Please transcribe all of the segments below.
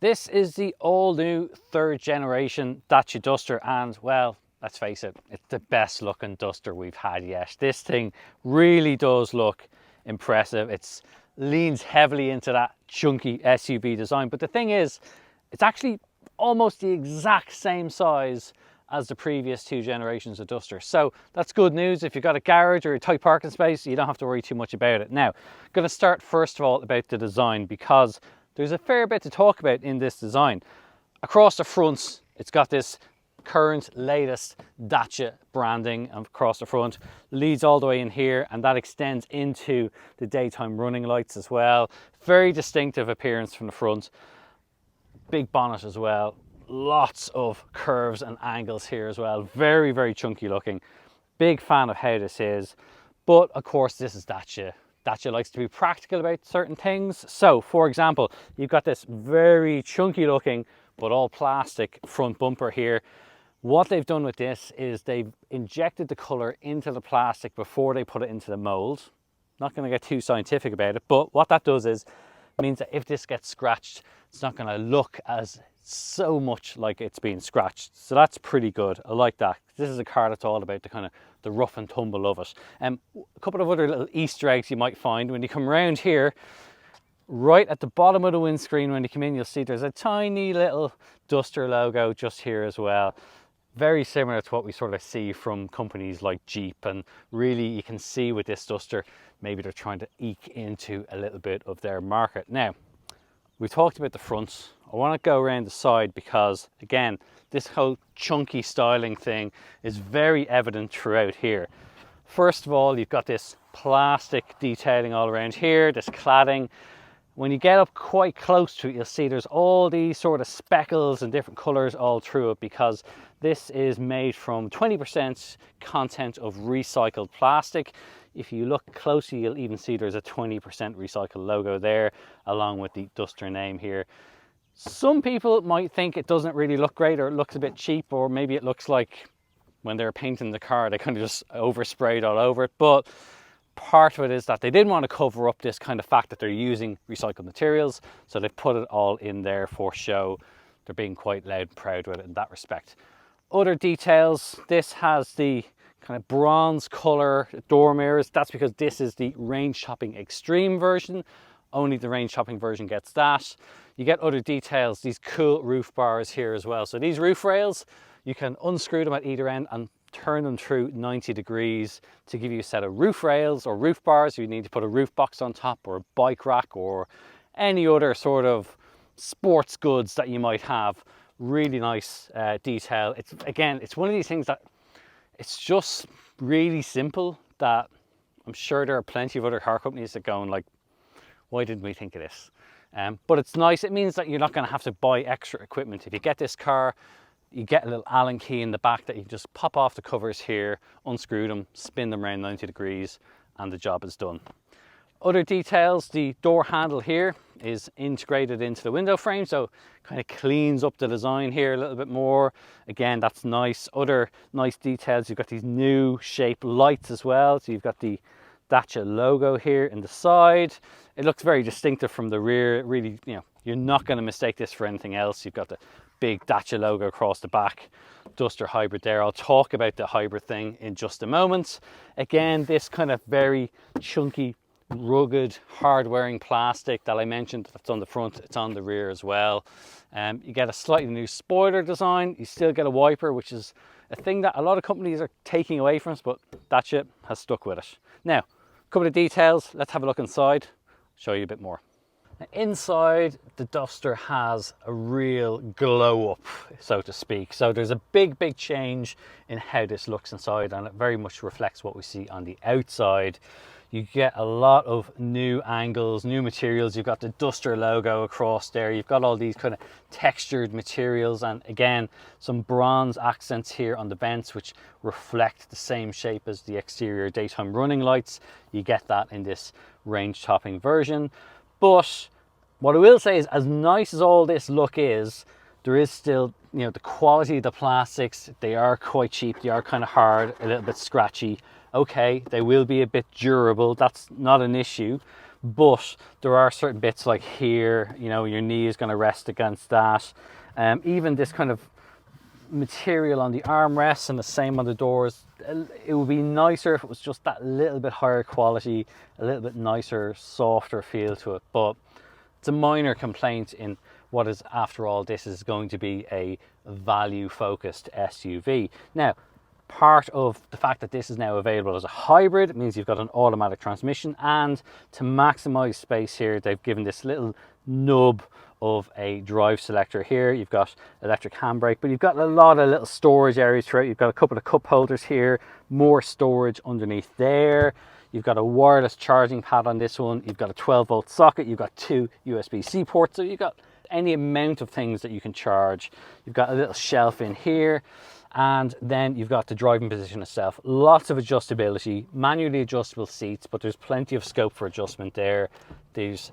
This is the all new third generation Dacia Duster, and well, let's face it, it's the best looking Duster we've had yet. This thing really does look impressive. It leans heavily into that chunky SUV design, but the thing is, it's actually almost the exact same size as the previous two generations of Duster. So that's good news. If you've got a garage or a tight parking space, you don't have to worry too much about it. Now, I'm going to start first of all about the design, because there's a fair bit to talk about in this design. Across the front, it's got this current latest Dacia branding across the front, leads all the way in here, and that extends into the daytime running lights as well. Very distinctive appearance from the front. Big bonnet as well. Lots of curves and angles here as well. Very, very chunky looking. Big fan of how this is. But of course, this is Dacia. Dacia likes to be practical about certain things. So, for example, you've got this very chunky looking, but all plastic front bumper here. What they've done with this is they've injected the color into the plastic before they put it into the mold. Not going to get too scientific about it, but what that does is means that if this gets scratched, it's not going to look as so much like it's being scratched. So that's pretty good. I like that. This is a car that's all about the kind of the rough and tumble of it. A couple of other little Easter eggs you might find when you come around here, right at the bottom of the windscreen when you come in, you'll see there's a tiny little Duster logo just here as well. Very similar to what we sort of see from companies like Jeep, and really you can see with this Duster, maybe they're trying to eke into a little bit of their market. Now, we talked about the front. I want to go around the side because, again, this whole chunky styling thing is very evident throughout here. First of all, you've got this plastic detailing all around here, this cladding. When you get up quite close to it, you'll see there's all these sort of speckles and different colors all through it, because this is made from 20% content of recycled plastic. If you look closely, you'll even see there's a 20% recycled logo there, along with the Duster name here. Some people might think it doesn't really look great, or it looks a bit cheap, or maybe it looks like when they're painting the car, they kind of just oversprayed all over it. But part of it is that they didn't want to cover up this kind of fact that they're using recycled materials, so they put it all in there for show. They're being quite loud and proud with it in that respect. Other details, this has the kind of bronze color door mirrors. That's because this is the range shopping extreme version. Only the range shopping version gets that. You get other details, these cool roof bars here as well. So these roof rails, you can unscrew them at either end and turn them through 90 degrees to give you a set of roof rails or roof bars. You need to put a roof box on top, or a bike rack, or any other sort of sports goods that you might have. Really nice detail. It's one of these things that it's just really simple, that I'm sure there are plenty of other car companies that going like, why didn't we think of this? But it's nice. It means that you're not going to have to buy extra equipment. If you get this car, you get a little Allen key in the back that you can just pop off the covers here, unscrew them, spin them around 90 degrees, and the job is done. Other details, the door handle here is integrated into the window frame, so kind of cleans up the design here a little bit more. Again, that's nice. Other nice details, you've got these new shape lights as well. So you've got the Dacia logo here in the side. It looks very distinctive from the rear. Really, you're not going to mistake this for anything else. You've got the big Dacia logo across the back, Duster Hybrid there. I'll talk about the hybrid thing in just a moment. Again, this kind of very chunky, rugged, hard-wearing plastic that I mentioned, that's on the front, it's on the rear as well. You get a slightly new spoiler design. You still get a wiper, which is a thing that a lot of companies are taking away from us, but Dacia has stuck with it. Now, a couple of details. Let's have a look inside, show you a bit more. Now, inside, the Duster has a real glow up, so to speak. So there's a big change in how this looks inside, and it very much reflects what we see on the outside. You get a lot of new angles, new materials. You've got the Duster logo across there. You've got all these kind of textured materials, and again, some bronze accents here on the vents, which reflect the same shape as the exterior daytime running lights. You get that in this range topping version. But what I will say is, as nice as all this look is, there is still, the quality of the plastics, they are quite cheap. They are kind of hard, a little bit scratchy. Okay, they will be a bit durable, that's not an issue, but there are certain bits like here, you know, your knee is going to rest against that. Even this kind of material on the armrests and the same on the doors, it would be nicer if it was just that little bit higher quality, a little bit nicer, softer feel to it. But it's a minor complaint in what is, after all, this is going to be a value focused SUV. Now, part of the fact that this is now available as a hybrid, it means you've got an automatic transmission, and to maximize space here, they've given this little nub of a drive selector here. You've got electric handbrake, but you've got a lot of little storage areas throughout. You've got a couple of cup holders here, more storage underneath there. You've got a wireless charging pad on this one. You've got a 12-volt socket. You've got 2 USB-C ports. So you've got any amount of things that you can charge. You've got a little shelf in here. And then you've got the driving position itself. Lots of adjustability, manually adjustable seats, but there's plenty of scope for adjustment there. There's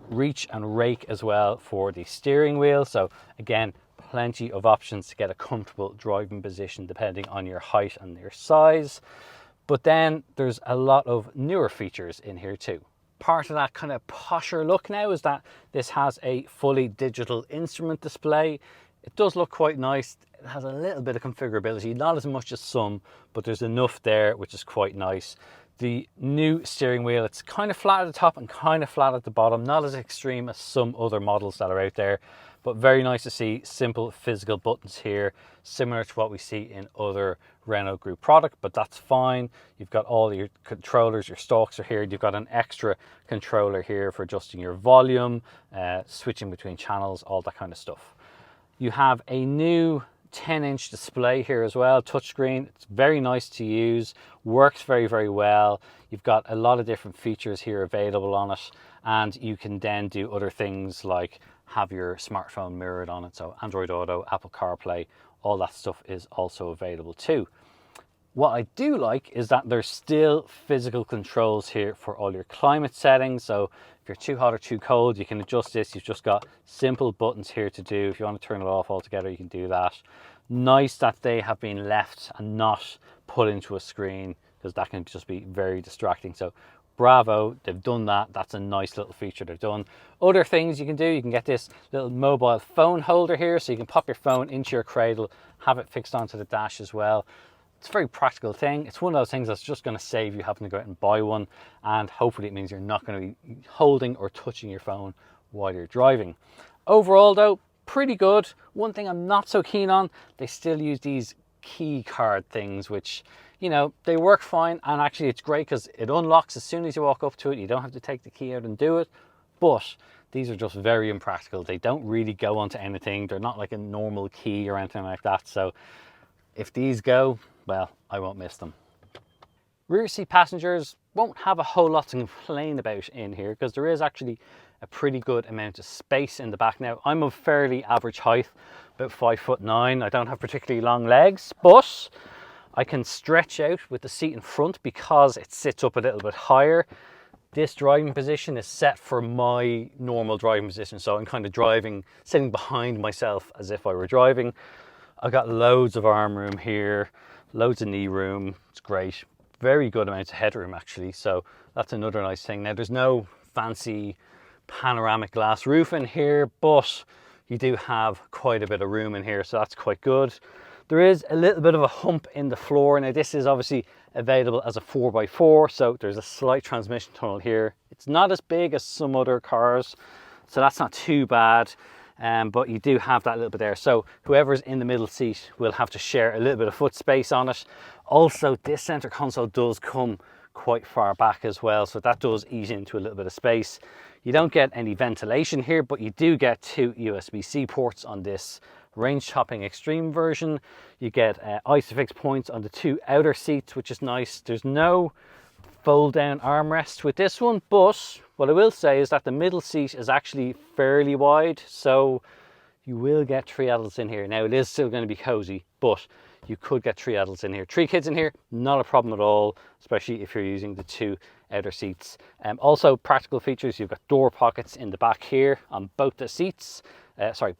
reach and rake as well for the steering wheel. So again, plenty of options to get a comfortable driving position depending on your height and your size. But then there's a lot of newer features in here too. Part of that kind of posher look now is that this has a fully digital instrument display. It does look quite nice. It has a little bit of configurability, not as much as some, but there's enough there, which is quite nice. The new steering wheel, it's kind of flat at the top and kind of flat at the bottom, not as extreme as some other models that are out there, but very nice to see simple physical buttons here, similar to what we see in other Renault Group product, but that's fine. You've got all your controllers, your stalks are here. You've got an extra controller here for adjusting your volume, switching between channels, all that kind of stuff. You have a new 10-inch display here as well, touchscreen. It's very nice to use, works very, very well. You've got a lot of different features here available on it, and you can then do other things like have your smartphone mirrored on it. So Android Auto, Apple CarPlay, all that stuff is also available too. What I do like is that there's still physical controls here for all your climate settings. So if you're too hot or too cold, you can adjust this. You've just got simple buttons here to do. If you want to turn it off altogether, you can do that. Nice that they have been left and not put into a screen, because that can just be very distracting. So bravo, they've done that. That's a nice little feature they've done. Other things you can do, you can get this little mobile phone holder here, so you can pop your phone into your cradle, have it fixed onto the dash as well. It's a very practical thing. It's one of those things that's just going to save you having to go out and buy one, and hopefully it means you're not going to be holding or touching your phone while you're driving. Overall though, pretty good. One thing I'm not so keen on, they still use these key card things, which, you know, they work fine, and actually it's great because it unlocks as soon as you walk up to it. You don't have to take the key out and do it, but these are just very impractical. They don't really go onto anything. They're not like a normal key or anything like that. So if these go, well, I won't miss them. Rear seat passengers won't have a whole lot to complain about in here, because there is actually a pretty good amount of space in the back. Now, I'm of fairly average height, about 5'9". I don't have particularly long legs, but I can stretch out with the seat in front because it sits up a little bit higher. This driving position is set for my normal driving position, so I'm kind of driving, sitting behind myself as if I were driving. I've got loads of arm room here, loads of knee room. It's great. Very good amount of headroom actually, so that's another nice thing. Now, there's no fancy panoramic glass roof in here, but you do have quite a bit of room in here, so that's quite good. There is a little bit of a hump in the floor. Now, this is obviously available as a 4x4, so there's a slight transmission tunnel here. It's not as big as some other cars, so that's not too bad. But you do have that little bit there, so whoever's in the middle seat will have to share a little bit of foot space on it. Also, this center console does come quite far back as well, so that does eat into a little bit of space. You don't get any ventilation here, but you do get 2 USB-C ports on this range topping extreme version. You get ISOFIX points on the 2 outer seats, which is nice. There's no fold down armrest with this one, but what I will say is that the middle seat is actually fairly wide, so you will get 3 adults in here. Now, it is still going to be cozy, but you could get 3 adults in here. 3 kids in here, not a problem at all, especially if you're using the 2 outer seats. Also, practical features, you've got door pockets in the back here on both the seats.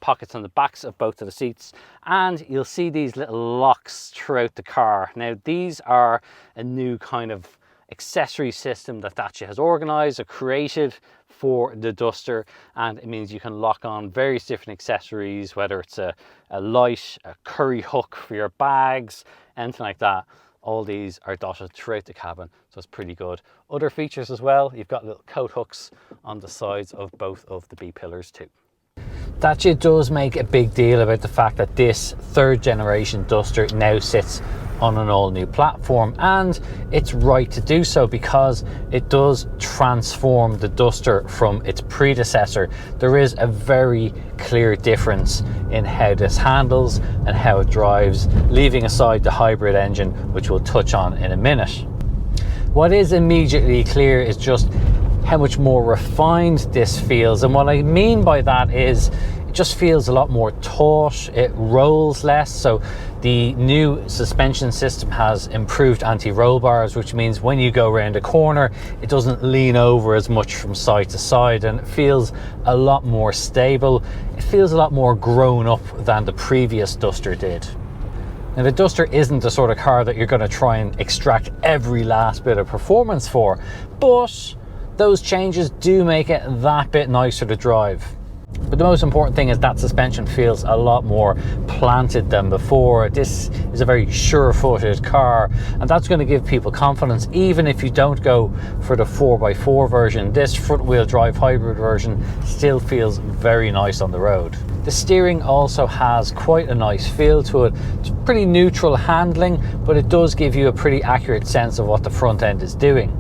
Pockets on the backs of both of the seats, and you'll see these little locks throughout the car. Now, these are a new kind of accessory system that Dacia has organized or created for the Duster, and it means you can lock on various different accessories, whether it's a light, a curry hook for your bags, anything like that. All these are dotted throughout the cabin, so it's pretty good. Other features as well, you've got little coat hooks on the sides of both of the B pillars too. Dacia does make a big deal about the fact that this third generation Duster now sits on an all new platform, and it's right to do so because it does transform the Duster from its predecessor. There is a very clear difference in how this handles and how it drives, leaving aside the hybrid engine, which we'll touch on in a minute. What is immediately clear is just how much more refined this feels, and what I mean by that is it just feels a lot more taut, it rolls less. So the new suspension system has improved anti-roll bars, which means when you go around a corner it doesn't lean over as much from side to side, and it feels a lot more stable. It feels a lot more grown up than the previous Duster did. Now, the Duster isn't the sort of car that you're going to try and extract every last bit of performance for, but those changes do make it that bit nicer to drive. But the most important thing is that suspension feels a lot more planted than before. This is a very sure-footed car, and that's going to give people confidence. Even if you don't go for the 4x4 version, this front-wheel drive hybrid version still feels very nice on the road. The steering also has quite a nice feel to it. It's pretty neutral handling, but it does give you a pretty accurate sense of what the front end is doing.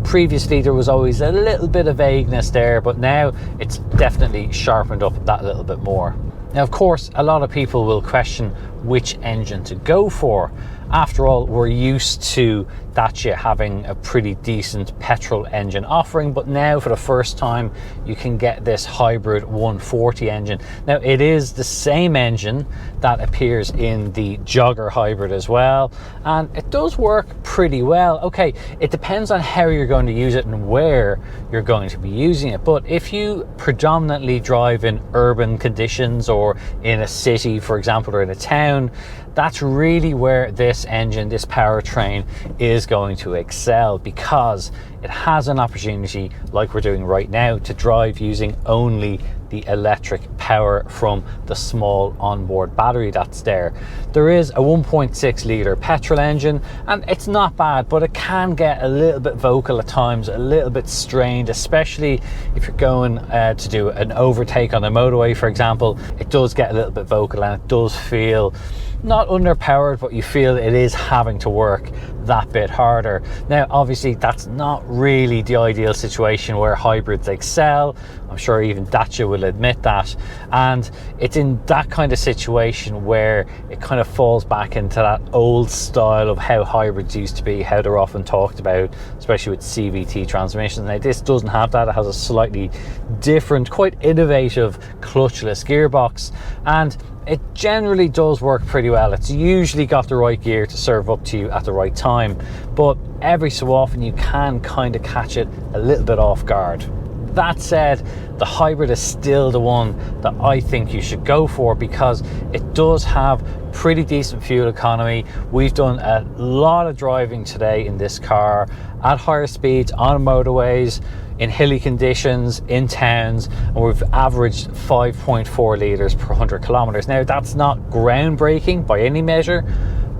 Previously there was always a little bit of vagueness there, but now it's definitely sharpened up that little bit more. Now, of course, a lot of people will question which engine to go for. After all, we're used to Dacia having a pretty decent petrol engine offering, but now for the first time you can get this hybrid 140 engine. Now, it is the same engine that appears in the Jogger hybrid as well, and it does work pretty well. Okay, it depends on how you're going to use it and where you're going to be using it, but if you predominantly drive in urban conditions or in a city, for example, or in a town, that's really where this engine, this powertrain, is going to excel, because it has an opportunity, like we're doing right now, to drive using only the electric power from the small onboard battery that's there. There is a 1.6 litre petrol engine, and it's not bad, but it can get a little bit vocal at times, a little bit strained, especially if you're going to do an overtake on the motorway, for example. It does get a little bit vocal, and it does feel not underpowered, but you feel it is having to work that bit harder. Now, obviously, that's not really the ideal situation where hybrids excel. I'm sure even Dacia will admit that. And it's in that kind of situation where it kind of falls back into that old style of how hybrids used to be, how they're often talked about, especially with CVT transmissions. Now, this doesn't have that. It has a slightly different, quite innovative clutchless gearbox, and it generally does work pretty well. It's usually got the right gear to serve up to you at the right time, but every so often you can kind of catch it a little bit off guard. That said, the hybrid is still the one that I think you should go for, because it does have pretty decent fuel economy. We've done a lot of driving today in this car at higher speeds, on motorways, in hilly conditions, in towns, and we've averaged 5.4 litres per 100 kilometers. Now, that's not groundbreaking by any measure,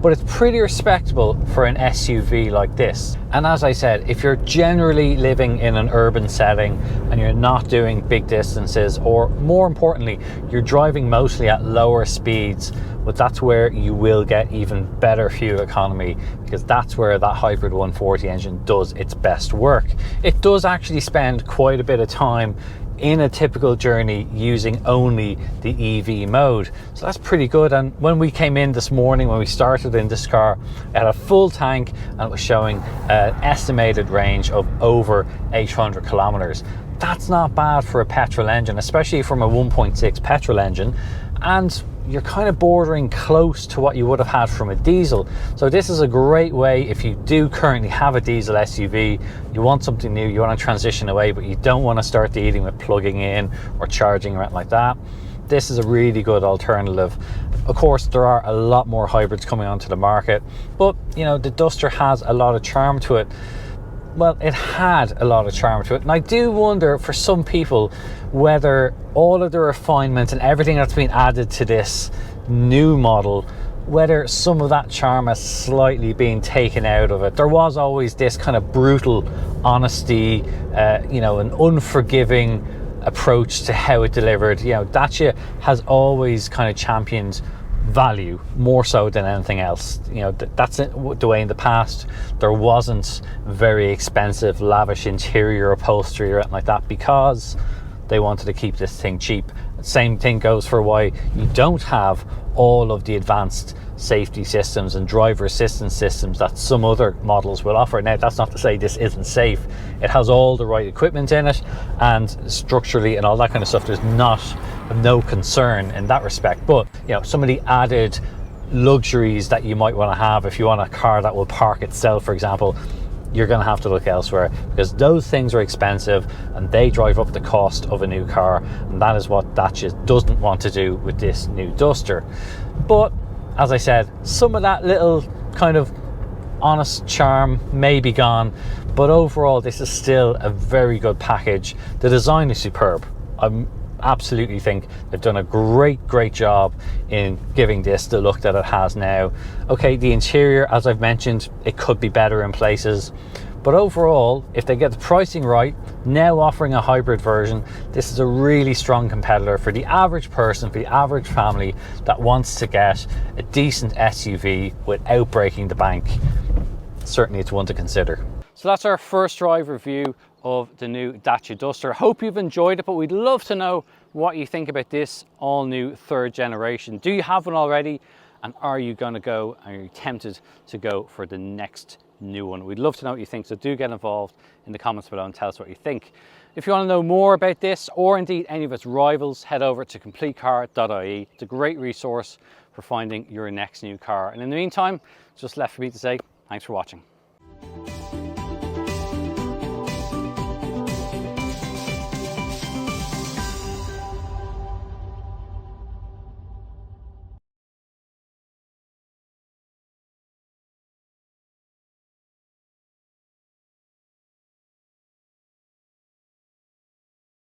but it's pretty respectable for an SUV like this. And as I said, if you're generally living in an urban setting and you're not doing big distances, or more importantly, you're driving mostly at lower speeds, but that's where you will get even better fuel economy, because that's where that hybrid 140 engine does its best work. It does actually spend quite a bit of time in a typical journey using only the EV mode, so that's pretty good. And when we came in this morning, when we started in this car, it had a full tank and it was showing an estimated range of over 800 kilometers. That's not bad for a petrol engine, especially from a 1.6 petrol engine, and you're kind of bordering close to what you would have had from a diesel. So this is a great way, if you do currently have a diesel SUV, you want something new, you want to transition away, but you don't want to start dealing with plugging in or charging or anything like that. This is a really good alternative. Of course, there are a lot more hybrids coming onto the market, but you know, the Duster has a lot of charm to it. Well, it had a lot of charm to it, and I do wonder for some people whether all of the refinement and everything that's been added to this new model, whether some of that charm has slightly been taken out of it. There was always this kind of brutal honesty, you know, an unforgiving approach to how it delivered. You know, Dacia has always kind of championed value more so than anything else. You know, that's the way in the past there wasn't very expensive lavish interior upholstery or anything like that, because they wanted to keep this thing cheap. Same thing goes for why you don't have all of the advanced safety systems and driver assistance systems that some other models will offer. Now, that's not to say this isn't safe. It has all the right equipment in it, and structurally and all that kind of stuff, there's no concern in that respect. But you know, some of the added luxuries that you might want to have if you want a car that will park itself, for example, you're going to have to look elsewhere, because those things are expensive and they drive up the cost of a new car, and that is what Dacia doesn't want to do with this new Duster. But as I said, some of that little kind of honest charm may be gone, but overall this is still a very good package. The design is superb. I absolutely think they've done a great job in giving this the look that it has now. Okay, the interior, as I've mentioned, it could be better in places, but overall, if they get the pricing right, now offering a hybrid version, this is a really strong competitor for the average person, for the average family that wants to get a decent SUV without breaking the bank. Certainly it's one to consider. So that's our first drive review of the new Dacia Duster. Hope you've enjoyed it, but we'd love to know what you think about this all new third generation. Do you have one already? And are you going to go, are you tempted to go for the next new one? We'd love to know what you think, so do get involved in the comments below and tell us what you think. If you want to know more about this, or indeed any of its rivals, head over to CompleteCar.ie. It's a great resource for finding your next new car. And in the meantime, just left for me to say thanks for watching.